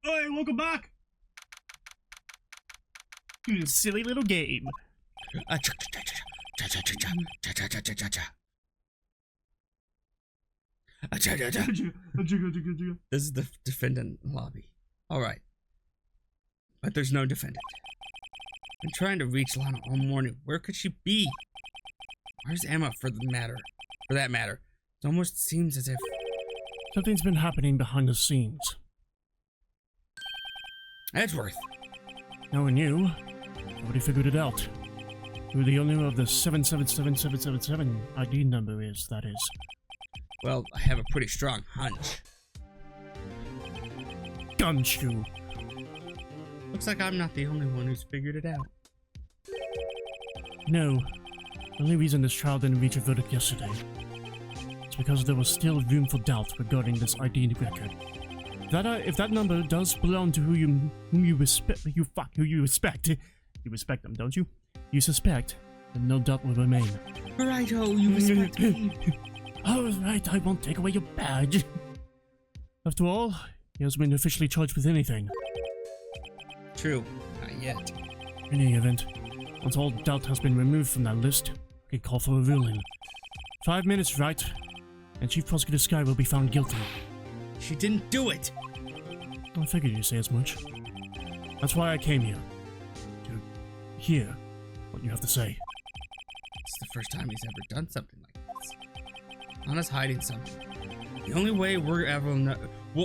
Hey, welcome back to this silly little game. This is the defendant lobby. Alright. But there's no defendant. I'm trying to reach Lana all morning. Where could she be? Where's Emma for that matter? It almost seems as if Something's been happening behind the scenes. Edgeworth. Knowing you, already figured it out. Who the owner of the 777777 ID number is, that is. Well, I have a pretty strong hunch. Gumshoe. Looks like I'm not the only one who's figured it out. No. The only reason this trial didn't reach a verdict yesterday is because there was still room for doubt regarding this ID record. If that number does belong to who you respect, you respect them, don't you? You suspect, then no doubt will remain. Righto, you respect me. All right, I won't take away your badge. After all, he hasn't been officially charged with anything. True, not yet. In any event, once all doubt has been removed from that list, we can call for a ruling. 5 minutes, Wright, and Chief Prosecutor Sky will be found guilty. She didn't do it! I figured you'd say as much. That's why I came here. To hear what you have to say. It's the first time he's ever done something like this. Lana's hiding something. The only way we'll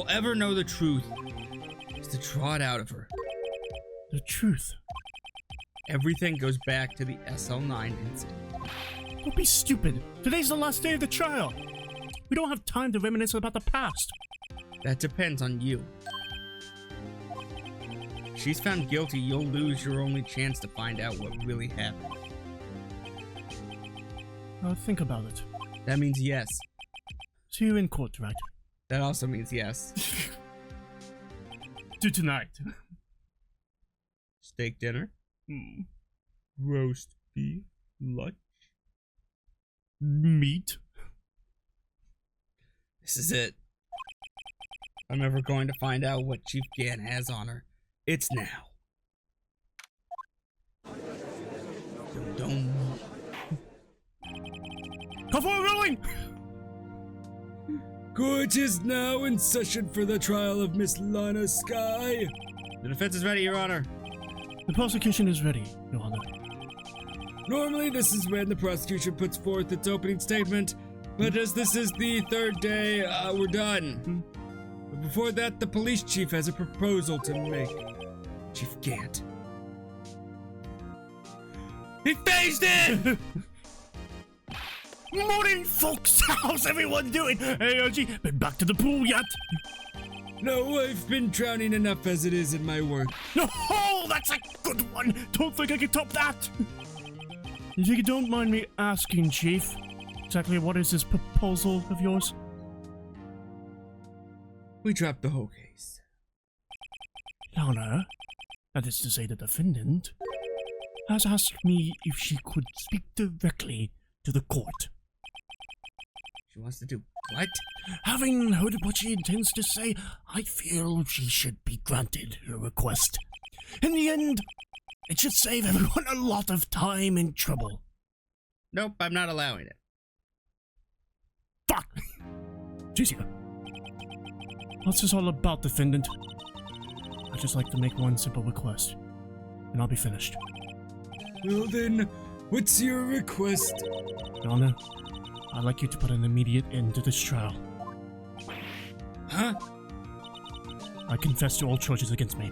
ever know the truth is to draw it out of her. The truth? Everything goes back to the SL9 incident. Don't be stupid. Today's the last day of the trial. We don't have time to reminisce about the past. That depends on you. If she's found guilty, you'll lose your only chance to find out what really happened. I'll think about it. That means yes. See you in court, right? That also means yes. Do tonight. Steak dinner? Roast beef? Lunch? Meat? This is it. I'm ever going to find out what Chief Gan has on her. It's now. Dum-dum. Call for a ruling! Court is now in session for the trial of Miss Lana Sky. The defense is ready, Your Honor. The prosecution is ready, Your Honor. Normally, this is when the prosecution puts forth its opening statement, but as this is the third day, we're done. But before that, the police chief has a proposal to make. Chief Gant. He phased it! Morning, folks! How's everyone doing? Hey, OG, been back to the pool yet? No, I've been drowning enough as it is in my work. Oh, that's a good one! Don't think I can top that! If you don't mind me asking, Chief, exactly what is this proposal of yours? We dropped the whole case. Lana, that is to say the defendant, has asked me if she could speak directly to the court. She wants to do what? Having heard what she intends to say, I feel she should be granted her request. In the end, it should save everyone a lot of time and trouble. Nope, I'm not allowing it. Fuck! Jessica. What's this all about, defendant? I'd just like to make one simple request, and I'll be finished. Well then, what's your request? Your Honor, I'd like you to put an immediate end to this trial. Huh? I confess to all charges against me.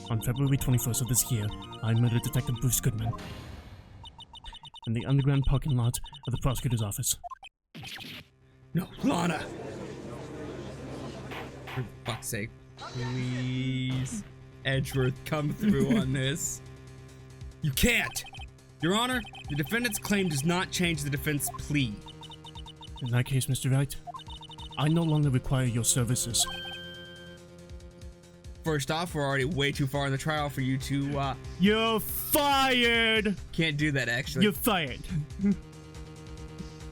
On February 21st of this year, I murdered Detective Bruce Goodman in the underground parking lot of the prosecutor's office. No, Lana! For fuck's sake, please, Edgeworth, come through on this. You can't! Your Honor, the defendant's claim does not change the defense plea. In that case, Mr. Wright, I no longer require your services. First off, we're already way too far in the trial for you to, You're fired! Can't do that, actually. You're fired.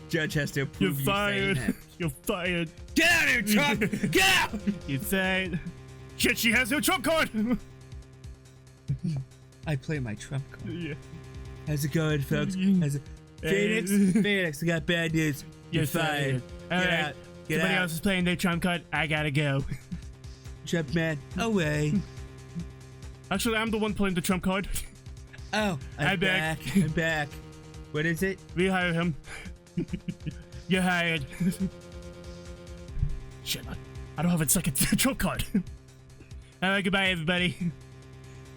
Judge has to approve. You're you fired. saying that. You're fired. Get out of here, Chuck! Get out! You're fired. Shit, she has no trump card! I play my trump card. Yeah. How's it going, folks? Phoenix? Phoenix, I got bad news. You're fired. Alright. Get out. Somebody else is playing their trump card. I gotta go. Trump man, away. Actually, I'm the one playing the trump card. Oh, I'm back. I'm back. What is it? Rehire him. You're hired. Shit, I don't have a second trump card. Alright, goodbye, everybody.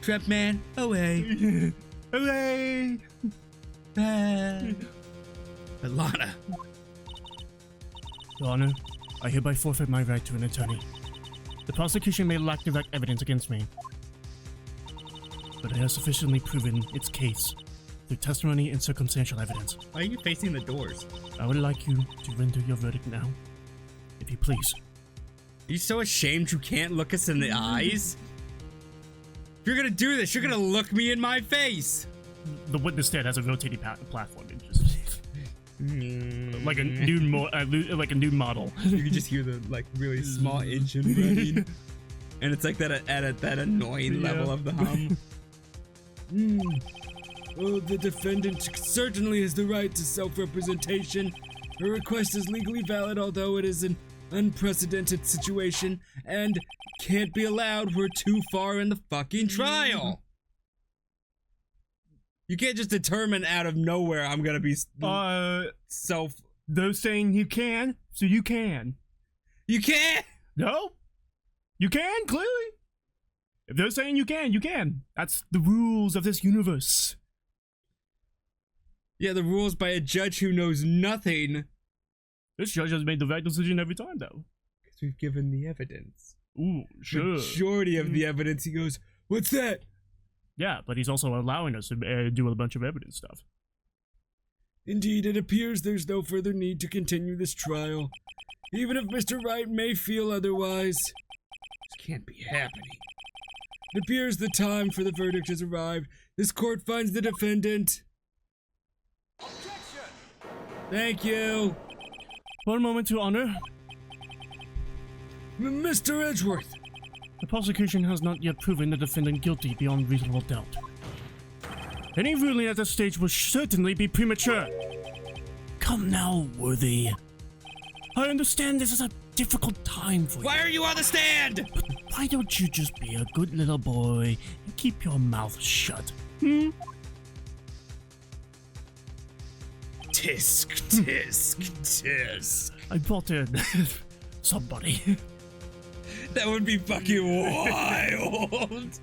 Trump man, away. Hooray! But Lana. Your Honor, I hereby forfeit my right to an attorney. The prosecution may lack direct evidence against me, but it has sufficiently proven its case through testimony and circumstantial evidence. Why are you facing the doors? I would like you to render your verdict now, if you please. Are you so ashamed you can't look us in the eyes? If you're gonna do this, you're gonna look me in my face. The witness stand has a rotating platform. It just like a nude model. You can just hear the like really small engine running, and it's like that at that annoying level of the hum. Oh, the defendant certainly has the right to self-representation. Her request is legally valid, although it is an unprecedented situation and can't be allowed. We're too far in the fucking trial. You can't just determine out of nowhere I'm gonna be self. Those saying you can, so you can. You can't. No, you can clearly. If they're saying you can, you can. That's the rules of this universe. Yeah, the rules by a judge who knows nothing. This judge has made the right decision every time, though. Because we've given the evidence. Ooh, sure. Majority of the evidence, he goes, "What's that?" Yeah, but he's also allowing us to do a bunch of evidence stuff. Indeed, it appears there's no further need to continue this trial. Even if Mr. Wright may feel otherwise. This can't be happening. It appears the time for the verdict has arrived. This court finds the defendant. Objection! Thank you. One moment, Your Honor. Mr. Edgeworth. The prosecution has not yet proven the defendant guilty beyond reasonable doubt. Any ruling at this stage will certainly be premature. Come now, Worthy. I understand this is a difficult time for you. Why are you on the stand? But why don't you just be a good little boy and keep your mouth shut? Hmm? Tisk, tisk, tisk. I brought in somebody. That would be fucking wild.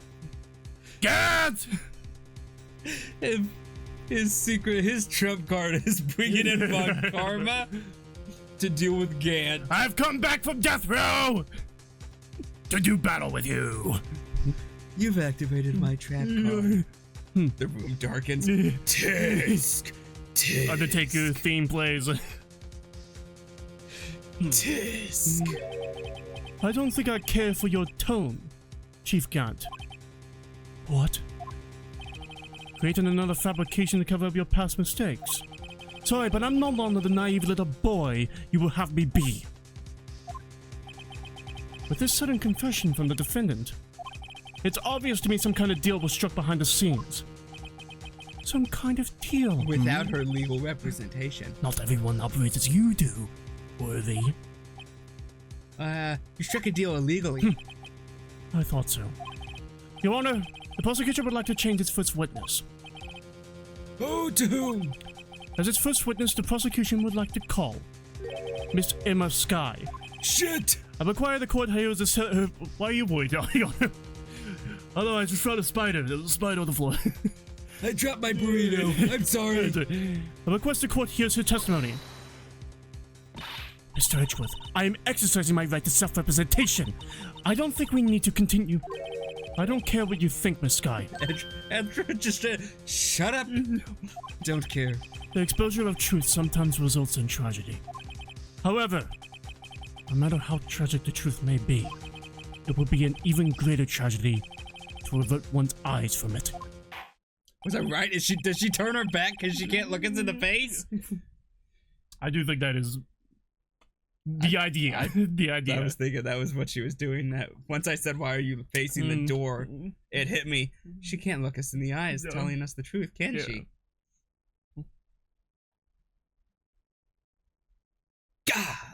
Get! If his trump card is bringing in Von Karma to deal with Gant. I've come back from death row to do battle with you. You've activated my trap card. The room darkens. Tisk, tisk. Undertaker theme plays. Tisk. I don't think I care for your tone, Chief Gant. What? Creating another fabrication to cover up your past mistakes. Sorry, but I'm no longer the naive little boy you will have me be. With this sudden confession from the defendant, it's obvious to me some kind of deal was struck behind the scenes. Some kind of deal. Without her legal representation. Not everyone operates as you do, Worthy. You struck a deal illegally. I thought so. Your Honor, the prosecution would like to change its first witness. Oh, to whom? As its first witness, the prosecution would like to call Miss Emma Sky. Shit! I require the court hears this. Why are you worried, Your Honor? Otherwise, just found a spider. There's a spider on the floor. I dropped my burrito. I'm sorry. I request the court hears her testimony. Mr. Edgeworth, I am exercising my right to self-representation. I don't think we need to continue. I don't care what you think, Miss Sky. Edgeworth, just shut up. Don't care. The exposure of truth sometimes results in tragedy. However, no matter how tragic the truth may be, it will be an even greater tragedy to avert one's eyes from it. Was that right? Does she turn her back because she can't look us in the face? I do think that is The idea. The idea. I was thinking that was what she was doing. That once I said, "Why are you facing the door?" It hit me. She can't look us in the eyes, telling us the truth, can she?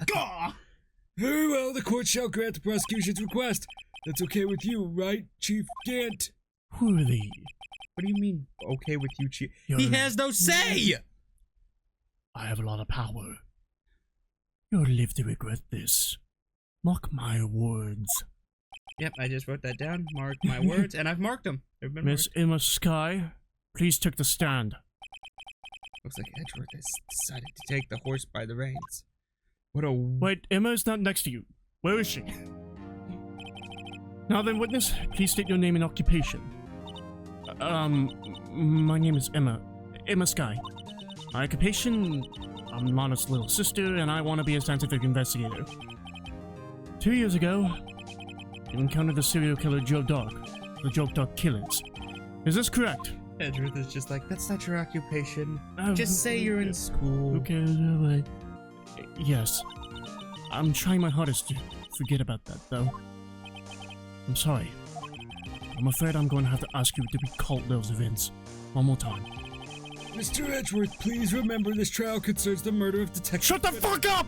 Gah! Very well, the court shall grant the prosecution's request. That's okay with you, right, Chief Gant? Who are they? What do you mean, okay with you, Chief? You're- He has no say! I have a lot of power. You'll live to regret this. Mark my words. Yep, I just wrote that down. Mark my words, and I've marked them. They've been Miss marked. Emma Sky, please take the stand. Looks like Edgeworth has decided to take the horse by the reins. What a... Wait, Emma's not next to you. Where is she? Now then, witness, please state your name and occupation. My name is Emma. Emma Sky. My occupation, I'm Lana's little sister, and I want to be a scientific investigator. 2 years ago, you encountered the serial killer Joe Dog, the Joe Dog Killers. Is this correct? Edgeworth is just like, that's not your occupation. Just say you're in school. Okay, wait. Yes. I'm trying my hardest to forget about that, though. I'm sorry. I'm afraid I'm going to have to ask you to recall those events one more time. Mr. Edgeworth, please remember this trial concerns the murder of Detective... Shut the fuck up!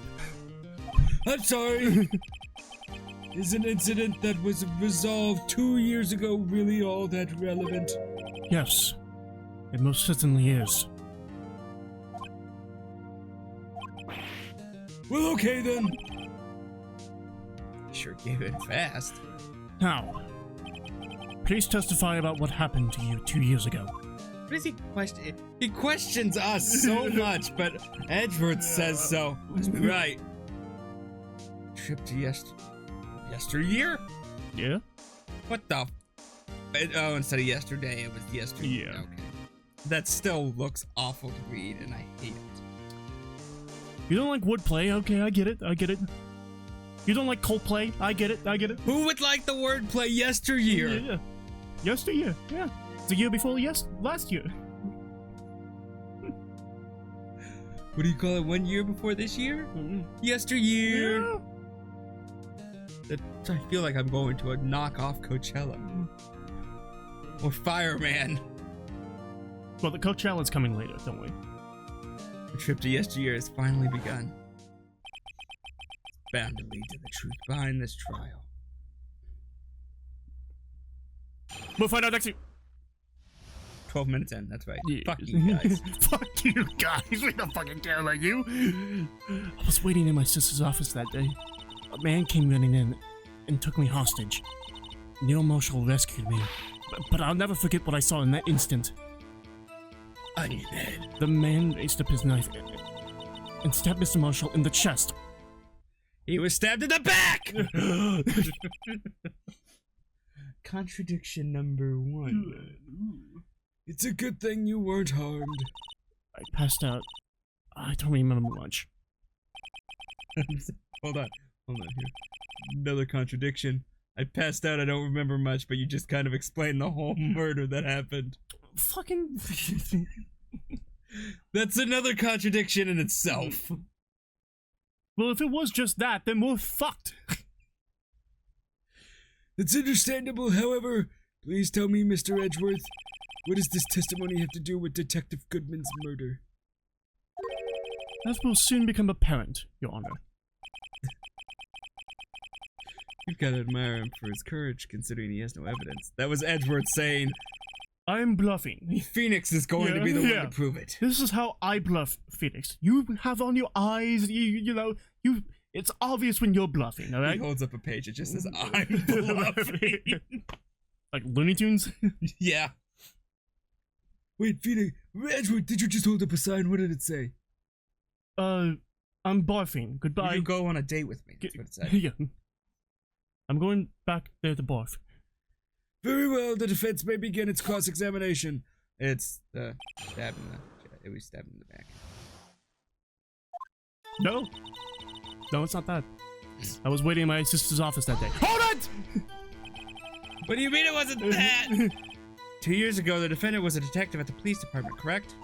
I'm sorry! Is an incident that was resolved 2 years ago really all that relevant? Yes. It most certainly is. Well, okay then. Sure gave it fast. Now, please testify about what happened to you 2 years ago. What does he question? He questions us so much, but Edgeworth says so. Right. Trip to yesteryear? Yeah? What the? Oh, instead of yesterday, it was yesterday. Yeah. Okay. That still looks awful to read, and I hate it. You don't like wordplay? Okay, I get it. I get it. You don't like Coldplay? I get it. I get it. Who would like the wordplay yesteryear? Yeah. Yesteryear. Yeah. It's the year before last year. What do you call it? 1 year before this year? Yesteryear. Yeah. I feel like I'm going to a knockoff Coachella. Or Fireman. Well, the Coachella's coming later, don't we? The trip to yesteryear has finally begun. It's bound to lead to the truth behind this trial. We'll find out next week. 12 minutes in, that's right. Yeah. Fuck you guys. Fuck you guys. We don't fucking care about you. I was waiting in my sister's office that day. A man came running in and took me hostage. Neil Marshall rescued me. But I'll never forget what I saw in that instant. Onion head. The man raised up his knife and stabbed Mr. Marshall in the chest. He was stabbed in the back! Contradiction number 1. It's a good thing you weren't harmed. I passed out. I don't remember much. Hold on here. Another contradiction. I passed out, I don't remember much, but you just kind of explained the whole murder that happened. Fucking... That's another contradiction in itself. Well, if it was just that, then we're fucked. It's understandable, however. Please tell me, Mr. Edgeworth, what does this testimony have to do with Detective Goodman's murder? As will soon become apparent, Your Honor. You've got to admire him for his courage, considering he has no evidence. That was Edgeworth saying, I'm bluffing. Phoenix is going to be the one to prove it. This is how I bluff, Phoenix. You have on your eyes, you know, it's obvious when you're bluffing, alright? He holds up a page, it just says, I'm bluffing. Like Looney Tunes? Yeah. Wait, Phoenix, Edgeworth, did you just hold up a sign? What did it say? I'm barfing. Goodbye. You go on a date with me, that's what it said. Yeah. I'm going back there to barf. Very well, the defense may begin its cross-examination. It's the stab in the... It was stabbed in the back. No. No, it's not that. I was waiting in my sister's office that day. Hold it! What do you mean it wasn't that? 2 years ago, the defendant was a detective at the police department, correct?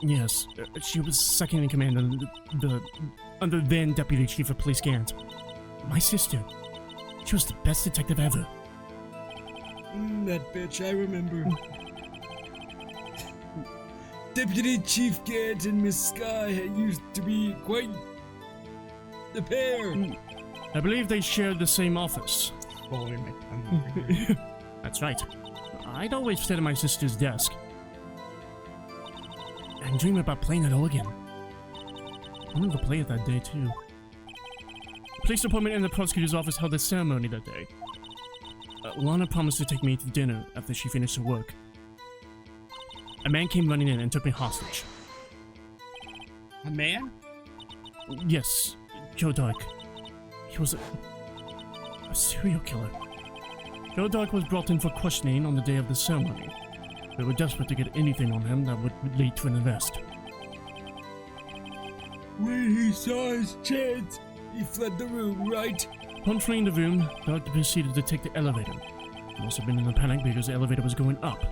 Yes, she was second in command in the under then Deputy Chief of Police Gant. My sister. She was the best detective ever. That bitch, I remember. Deputy Chief Gant and Miss Sky used to be quite the pair. I believe they shared the same office. That's right. I'd always sit at my sister's desk and dream about playing at organ. I wanted to play it that day too. The police department and the prosecutor's office held a ceremony that day. Lana promised to take me to dinner after she finished her work. A man came running in and took me hostage. A man? Yes, Joe Dark. He was a serial killer. Joe Dark was brought in for questioning on the day of the ceremony. They were desperate to get anything on him that would lead to an arrest. When he saw his chance, he fled the room, right? Upon fleeing the room, Dark proceeded to take the elevator. He must have been in a panic because the elevator was going up.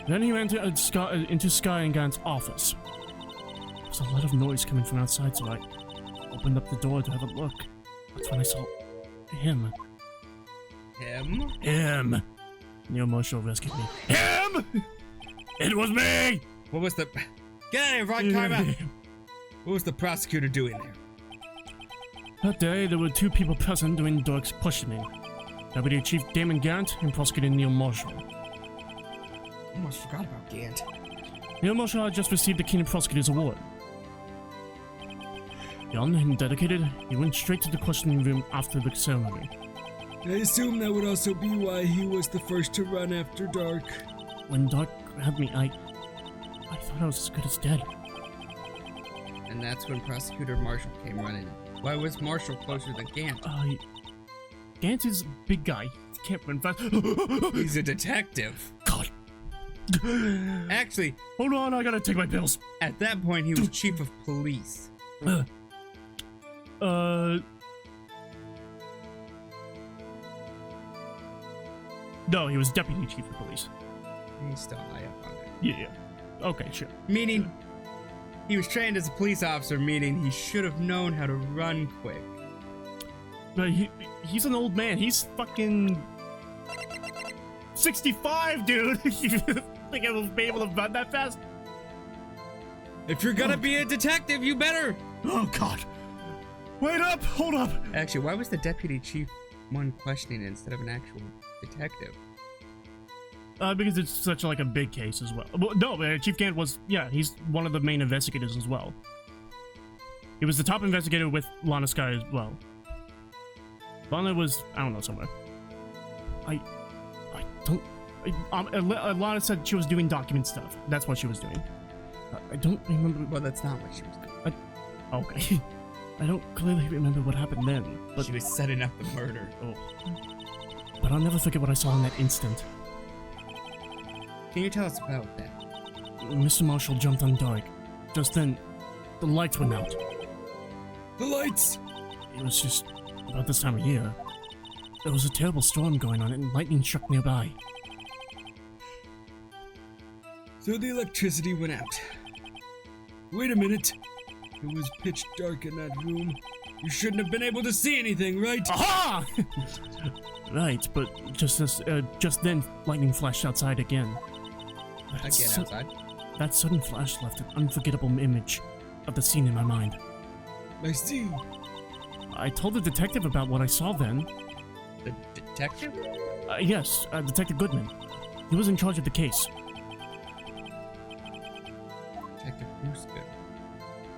Then he ran into Sky and Gant's office. There was a lot of noise coming from outside, so I opened up the door to have a look. That's when I saw him. Him? Him! Neil Marshall rescued me. Him! It was me! What was the... Get out of here, Wright, time out! What was the prosecutor doing there? That day, there were two people present doing Dark's questioning. Deputy Chief Damon Gant and Prosecutor Neil Marshall. Almost forgot about Gant. Neil Marshall had just received the Keenan Prosecutor's Award. Young and dedicated, he went straight to the questioning room after the ceremony. I assume that would also be why he was the first to run after Dark. When Dark grabbed me, I thought I was as good as dead. And that's when Prosecutor Marshall came running in. Why was Marshall closer than Gant? Gant is a big guy. He can't run fast. He's a detective. God. Actually, hold on, I gotta take my pills. At that point, he was chief of police. No, he was deputy chief of police. He's still high up on that. Yeah. Okay, sure. Meaning, he was trained as a police officer, meaning he should have known how to run quick. But he's an old man. He's fucking 65, dude. You think I will be able to run that fast? If you're gonna be a detective, you better. Oh, God. Wait up. Hold up. Actually, why was the deputy chief one questioning instead of an actual detective? Because it's such like a big case as well. Well, no, Chief Gant was, yeah, he's one of the main investigators as well. He was the top investigator with Lana Sky as well. Lana was, I don't know, somewhere. Lana said she was doing document stuff. That's what she was doing. I don't remember. Well, that's not what she was doing. Okay. I don't clearly remember what happened then. But she was setting up the murder. Oh. But I'll never forget what I saw in that instant. Can you tell us about that? Mr. Marshall jumped on Dark. Just then, the lights went out. The lights! It was just about this time of year. There was a terrible storm going on and lightning struck nearby. So the electricity went out. Wait a minute. It was pitch dark in that room. You shouldn't have been able to see anything, right? Aha! Right, but just then, lightning flashed outside again. Outside? That sudden flash left an unforgettable image of the scene in my mind. I see. I told the detective about what I saw then. The detective? Yes, Detective Goodman. He was in charge of the case. Detective Bruce Goodman.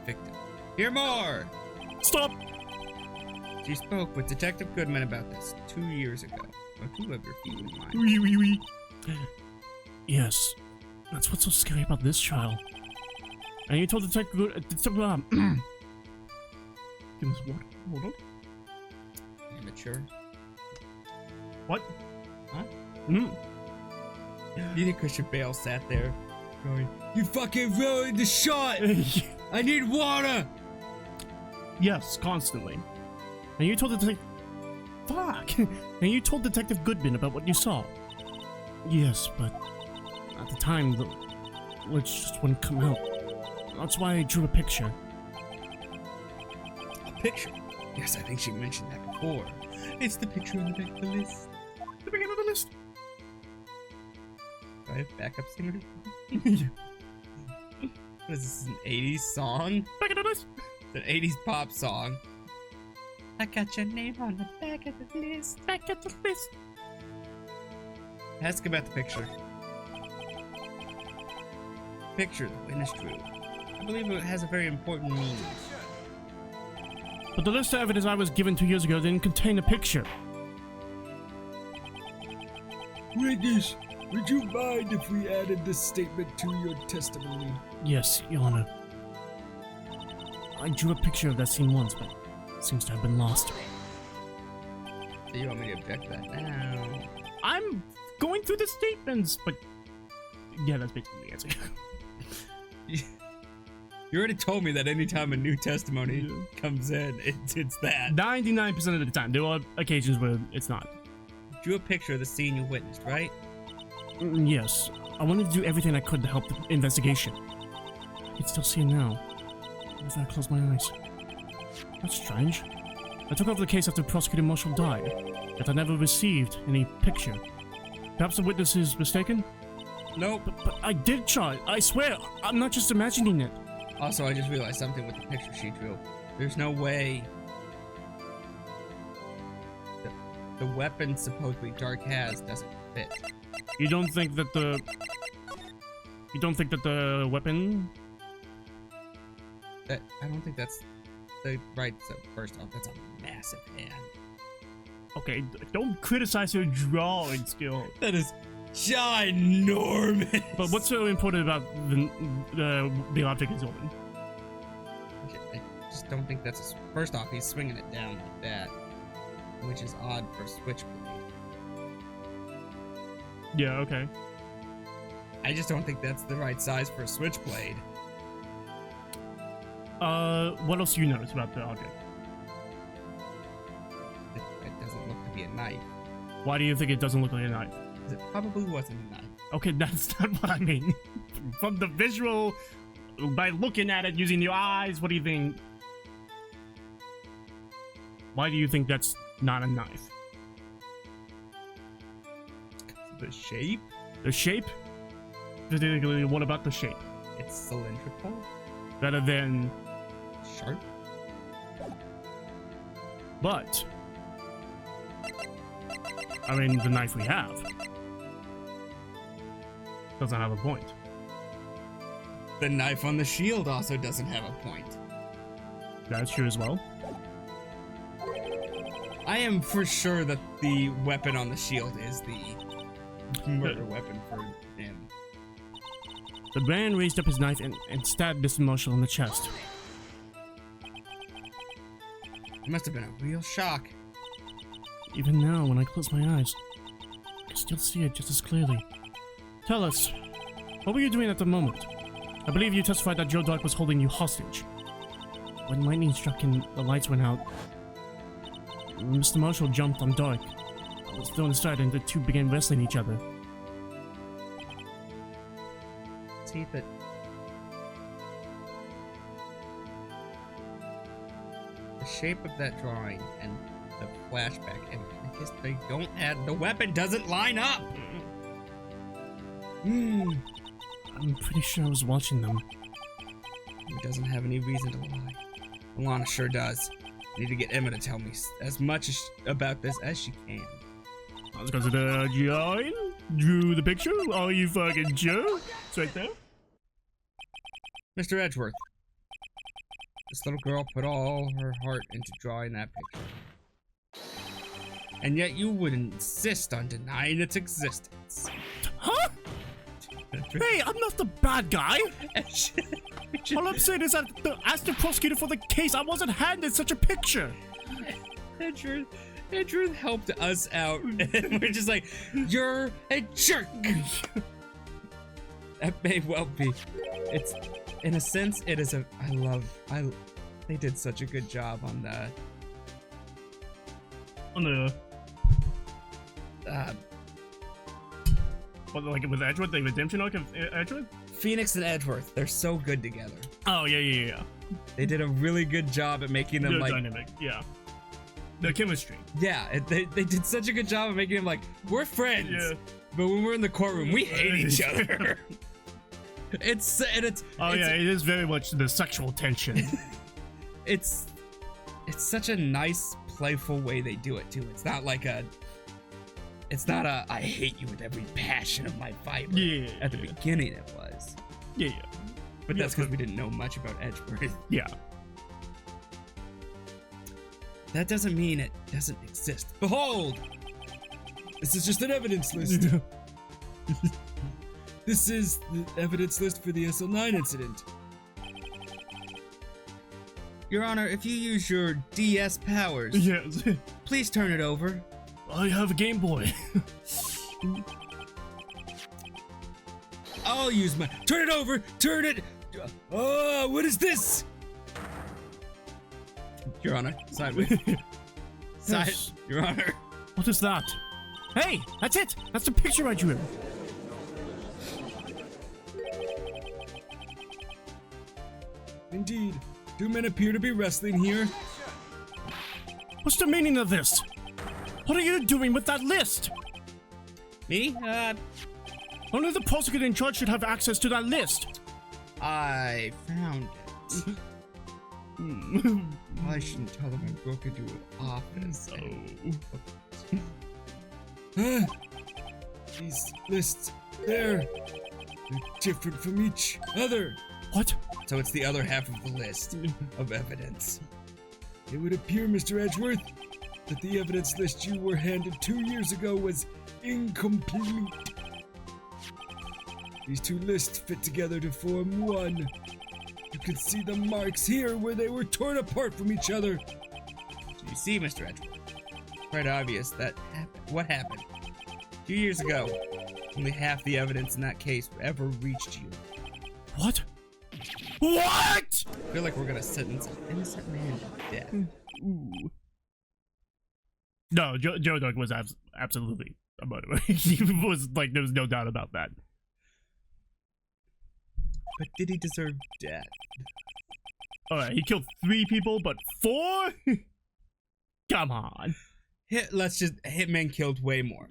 Victim. Hear more! Stop! She spoke with Detective Goodman about this 2 years ago. Don't you have your feet in mind? Wee. Yes. That's what's so scary about this trial. And you told Detective Goodman... Give me this water. Hold on. Amateur. What? Huh? Mm. You think Christian Bale sat there going, You fucking ruined the shot! I need water! Yes, constantly. And you told Detective... Fuck! And you told Detective Goodman about what you saw. Yes, but... At the time, the words just wouldn't come out. That's why I drew a picture. picture. Yes, I think she mentioned that before. It's the picture on the back of the list. The beginning of the list. Do I have backup singer? Yeah. What is this, an 80s song? Back of the list. It's an 80s pop song. I got your name on the back of the list. Back of the list. Ask about the picture. Picture the witness drew. I believe it has a very important meaning. But the list of evidence I was given 2 years ago didn't contain a picture. Witness, would you mind if we added this statement to your testimony? Yes, Your Honor. I drew a picture of that scene once, but it seems to have been lost. So you want me to object to that now? I'm going through the statements, but yeah, that's basically the answer. You already told me that anytime a new testimony comes in, it's that. 99% of the time. There are occasions where it's not. Drew a picture of the scene you witnessed, right? Yes. I wanted to do everything I could to help the investigation. I can still see it now. If I close my eyes. That's strange. I took over the case after Prosecutor Marshall died, yet I never received any picture. Perhaps the witness is mistaken? Nope. But I did try. I swear, I'm not just imagining it. Also, I just realized something with the picture she drew. There's no way the weapon supposedly Dark has doesn't fit. You don't think that the... You don't think that the weapon... I don't think that's the right... So first off, that's a massive hand. Okay, don't criticize her drawing skill. That is ginormous. But what's so important about the object is open? I just don't think that's a... First off, he's swinging it down like that, which is odd for a switchblade. Yeah, okay. I just don't think that's the right size for a switchblade. What else do you notice about the object? It doesn't look to be a knife. Why do you think it doesn't look like a knife? 'Cause it probably wasn't a knife. Okay, that's not what I mean. From the visual, by looking at it, using your eyes, what do you think? Why do you think that's not a knife? The shape? The shape? Particularly, what about the shape? It's cylindrical? Better than... Sharp? But... I mean, the knife we have doesn't have a point. The knife on the shield also doesn't have a point. That's true as well. I am for sure that the weapon on the shield is the murder weapon for him. The man raised up his knife and stabbed Mr. Marshall in the chest. It must have been a real shock. Even now, when I close my eyes, I can still see it just as clearly. Tell us, what were you doing at the moment? I believe you testified that Joe Dark was holding you hostage. When lightning struck and the lights went out, Mr. Marshall jumped on Dark. I was thrown aside and the two began wrestling each other. See that the shape of that drawing and the flashback image, I guess they don't add, the weapon doesn't line up. I'm pretty sure I was watching them. He doesn't have any reason to lie. Alana sure does. I need to get Emma to tell me as much about this as she can. I was going to the drawing, drew the picture. Are you fucking Joe? It's right there. Mr. Edgeworth, this little girl put all her heart into drawing that picture. And yet you would insist on denying its existence. Huh? Hey, I'm not the bad guy. All I'm saying is that as the prosecutor for the case, I wasn't handed such a picture. Edgeworth helped us out, and we're just like, you're a jerk. That may well be. It's, in a sense, it is a. They did such a good job on the. What, like with Edgewood, the redemption arc of Edgewood? Phoenix and Edgeworth, they're so good together. Oh, yeah. They did a really good job at making them They're like dynamic, yeah. The chemistry. Yeah, they did such a good job of making them like, we're friends. Yeah. But when we're in the courtroom, we hate each other. It's It is very much the sexual tension. it's such a nice, playful way they do it too. It's not a I hate you with every passion of my fiber. Yeah. At the beginning it was. Yeah. But that's because we didn't know much about Edgeworth. Yeah. That doesn't mean it doesn't exist. Behold! This is just an evidence list. This is the evidence list for the SL9 incident. Your Honor, if you use your DS powers, Yes. please turn it over. I have a Game Boy. I'll use my... Turn it over! Turn it! Oh, what is this? Your Honor, sideways. Yes. Your Honor. What is that? Hey, that's it. That's the picture I drew. Indeed. Two men appear to be wrestling here. What's the meaning of this? What are you doing with that list? Me? Only the prosecutor in charge should have access to that list. I found it. I shouldn't tell them I broke into an office. These lists, they're different from each other. What? So it's the other half of the list of evidence. It would appear, Mr. Edgeworth, that the evidence list you were handed 2 years ago was incomplete. These two lists fit together to form one. You can see the marks here where they were torn apart from each other. So you see, Mr. Edgeworth, quite obvious that what happened 2 years ago. Only half the evidence in that case ever reached you. What? What? I feel like we're gonna sentence an innocent man to death. Ooh. No, Joe Doug was absolutely a murderer. He was like, there was no doubt about that. But did he deserve death? Alright, he killed 3 people, but 4? Come on. Hitman killed way more.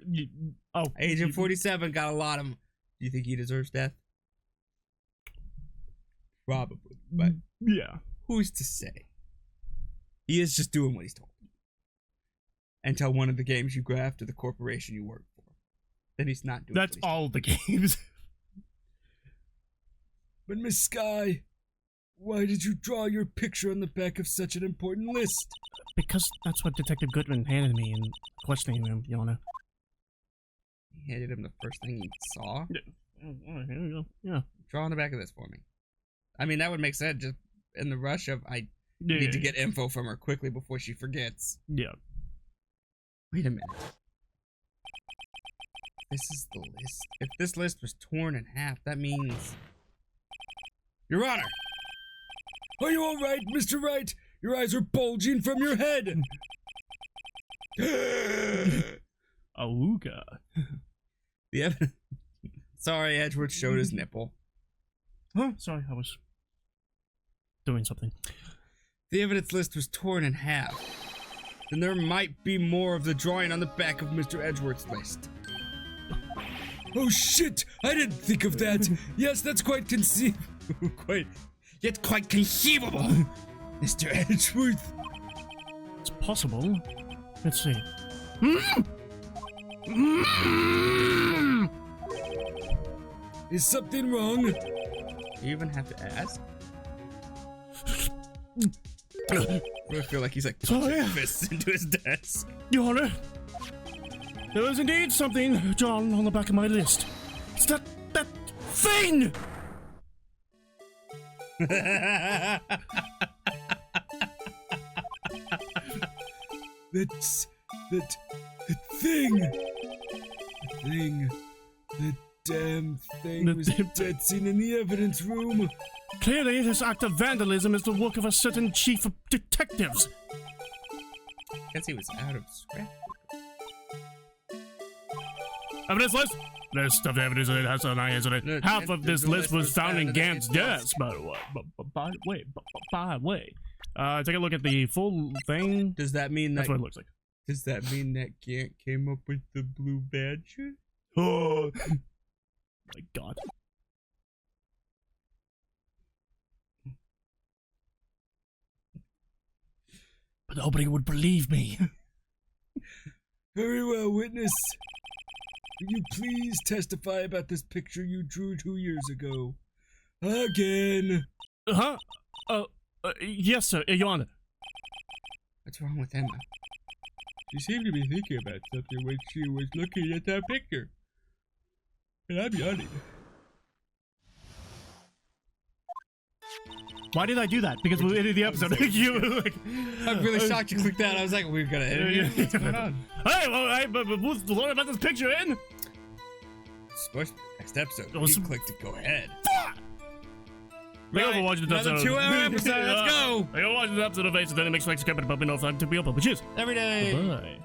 Agent 47 got a lot of them. Do you think he deserves death? Probably, but yeah. Who's to say? He is just doing what he's told. Until one of the games you go after the corporation you work for. Then he's not doing That's all the games. But Miss Sky, why did you draw your picture on the back of such an important list? Because that's what Detective Goodman handed me in questioning room, Yona. He handed him the first thing he saw? Here we go. Yeah. Draw on the back of this for me. I mean, that would make sense just in the rush of I need to get info from her quickly before she forgets. Yeah. Wait a minute. This is the list. If this list was torn in half, that means... Your Honor! Are you all right, Mr. Wright? Your eyes are bulging from your head. Awooga. The evidence... Sorry, Edgeworth showed his nipple. Huh? Sorry, I was doing something. The evidence list was torn in half. Then there might be more of the drawing on the back of Mr. Edgeworth's list. Oh shit! I didn't think of that. Yes, that's quite conceivable. Quite conceivable, Mr. Edgeworth. It's possible. Let's see. Is something wrong? You even have to ask? I feel like he's like punching fists into his desk. Your Honor, there is indeed something drawn on the back of my list. It's that thing! That's that thing. The damn thing was dead seen in the evidence room. Clearly, this act of vandalism is the work of a certain chief of detectives. Guess he was out of scrap. Evidence list? list of evidence that it has on it. Half of this list was found in Gant's desk, by the way. By the way. Take a look at the full thing. Does that mean That's that? what it looks like. Does that mean that Gant came up with the blue badger? Oh my god. But nobody would believe me. Very well, witness. Will you please testify about this picture you drew 2 years ago? Again. Huh? Yes, sir, Your Honor. What's wrong with Emma? She seemed to be thinking about something when she was looking at that picture. And I'm yawning. Why did I do that? Because we ended the episode. You were like, I'm really shocked you clicked that. I was like, we're gonna edit it. What's going on? Hey, well, but who's the one about this picture in? It's supposed to be the next episode. Oh, You clicked it. Go ahead. Right, overwatch this another episode. 2-hour episode. Let's go. I overwatch this episode of Ace, and then it makes Flex Capital Puppy no time to be open. Cheers. Every day. Bye.